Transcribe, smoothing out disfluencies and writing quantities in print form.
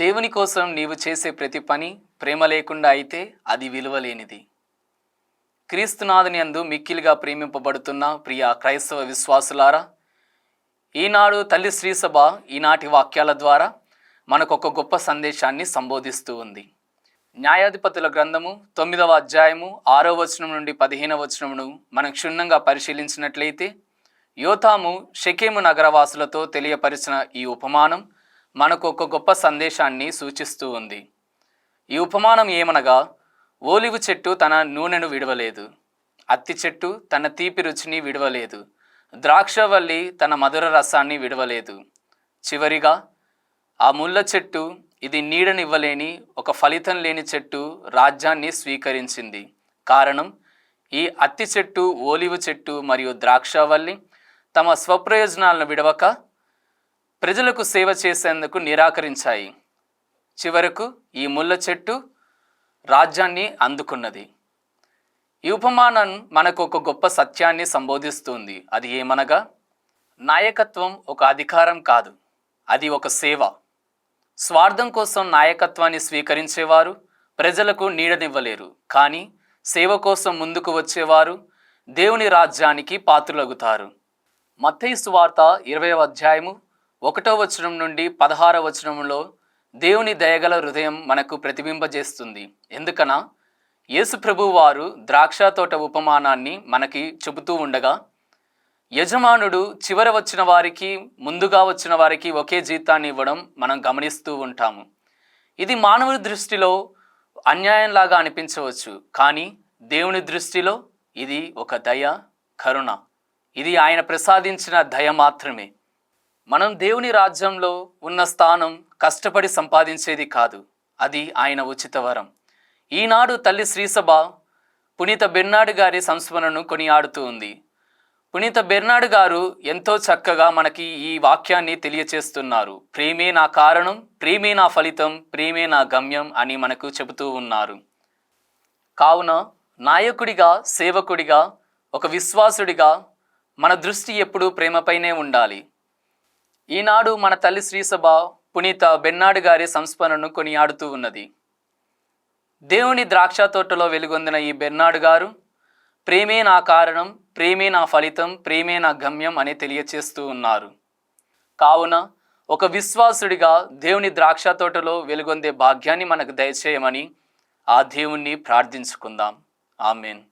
దేవుని కోసం నీవు చేసే ప్రతి పని ప్రేమ లేకుండా అయితే అది విలువలేనిది. క్రీస్తునాథుని యందు మిక్కిలిగా ప్రేమింపబడుతున్న ప్రియ క్రైస్తవ విశ్వాసులారా, ఈనాడు తల్లి శ్రీసభ ఈనాటి వాక్యాల ద్వారా మనకొక గొప్ప సందేశాన్ని సంబోధిస్తూ ఉంది. న్యాయాధిపతుల గ్రంథము 9వ అధ్యాయము 6వ వచనం నుండి 15వ వచనమును మనం క్షుణ్ణంగా పరిశీలించినట్లయితే, యోతాము షెకెము నగరవాసులతో తెలియపరిచిన ఈ ఉపమానం మనకు ఒక గొప్ప సందేశాన్ని సూచిస్తూ ఉంది. ఈ ఉపమానం ఏమనగా, ఓలివు చెట్టు తన నూనెను విడవలేదు, అత్తి చెట్టు తన తీపి రుచిని విడవలేదు, ద్రాక్షవల్లి తన మధుర రసాన్ని విడవలేదు. చివరిగా ఆ ముళ్ళ చెట్టు, ఇది నీడనివ్వలేని ఒక ఫలితం లేని చెట్టు, రాజ్యాన్ని స్వీకరించింది. కారణం, ఈ అత్తి చెట్టు, ఓలివు చెట్టు మరియు ద్రాక్షవల్లి తమ స్వప్రయోజనాలను విడవక ప్రజలకు సేవ చేసేందుకు నిరాకరించాయి. చివరకు ఈ ముళ్ళ చెట్టు రాజ్యాన్ని అందుకున్నది. ఈ ఉపమానం మనకు ఒక గొప్ప సత్యాన్ని సంబోధిస్తుంది. అది ఏమనగా, నాయకత్వం ఒక అధికారం కాదు, అది ఒక సేవ. స్వార్థం కోసం నాయకత్వాన్ని స్వీకరించేవారు ప్రజలకు నీడనివ్వలేరు, కానీ సేవ కోసం ముందుకు వచ్చేవారు దేవుని రాజ్యానికి పాత్రులగుతారు. మత్తయి సువార్త 20వ అధ్యాయము 1వ వచనం నుండి 16వ వచనంలో దేవుని దయగల హృదయం మనకు ప్రతిబింబజేస్తుంది. ఎందుకనా, యేసు ప్రభువు వారు ద్రాక్ష తోట ఉపమానాన్ని మనకి చెబుతూ ఉండగా, యజమానుడు చివర వచ్చిన వారికి, ముందుగా వచ్చిన వారికి ఒకే జీతాన్ని ఇవ్వడం మనం గమనిస్తూ ఉంటాము. ఇది మానవుడి దృష్టిలో అన్యాయంలాగా అనిపించవచ్చు, కానీ దేవుని దృష్టిలో ఇది ఒక దయ, కరుణ. ఇది ఆయన ప్రసాదించిన దయ మాత్రమే. మనం దేవుని రాజ్యంలో ఉన్న స్థానం కష్టపడి సంపాదించేది కాదు, అది ఆయన ఉచిత వరం. ఈనాడు తల్లి శ్రీసభ పునీత బెర్నార్డ్ గారి సంస్మరణను కొనియాడుతూ ఉంది. పునీత బెర్నార్డ్ గారు ఎంతో చక్కగా మనకి ఈ వాక్యాన్ని తెలియచేస్తున్నారు. ప్రేమే నా కారణం, ప్రేమే నా ఫలితం, ప్రేమే నా గమ్యం అని మనకు చెబుతూ ఉన్నారు. కావున నాయకుడిగా, సేవకుడిగా, ఒక విశ్వాసుడిగా మన దృష్టి ఎప్పుడూ ప్రేమపైనే ఉండాలి. ఈనాడు మన తల్లి శ్రీసభ పునీత బెర్నార్డ్ గారి సంస్మరణను కొనియాడుతూ ఉన్నది. దేవుని ద్రాక్ష తోటలో వెలుగొందిన ఈ బెర్నార్డ్ గారు ప్రేమే నా కారణం, ప్రేమే నా ఫలితం, ప్రేమే నా గమ్యం అని తెలియచేస్తూ ఉన్నారు. కావున ఒక విశ్వాసుడిగా దేవుని ద్రాక్ష తోటలో వెలుగొందే భాగ్యాన్ని మనకు దయచేయమని ఆ దేవుణ్ణి ప్రార్థించుకుందాం. ఆమేన్.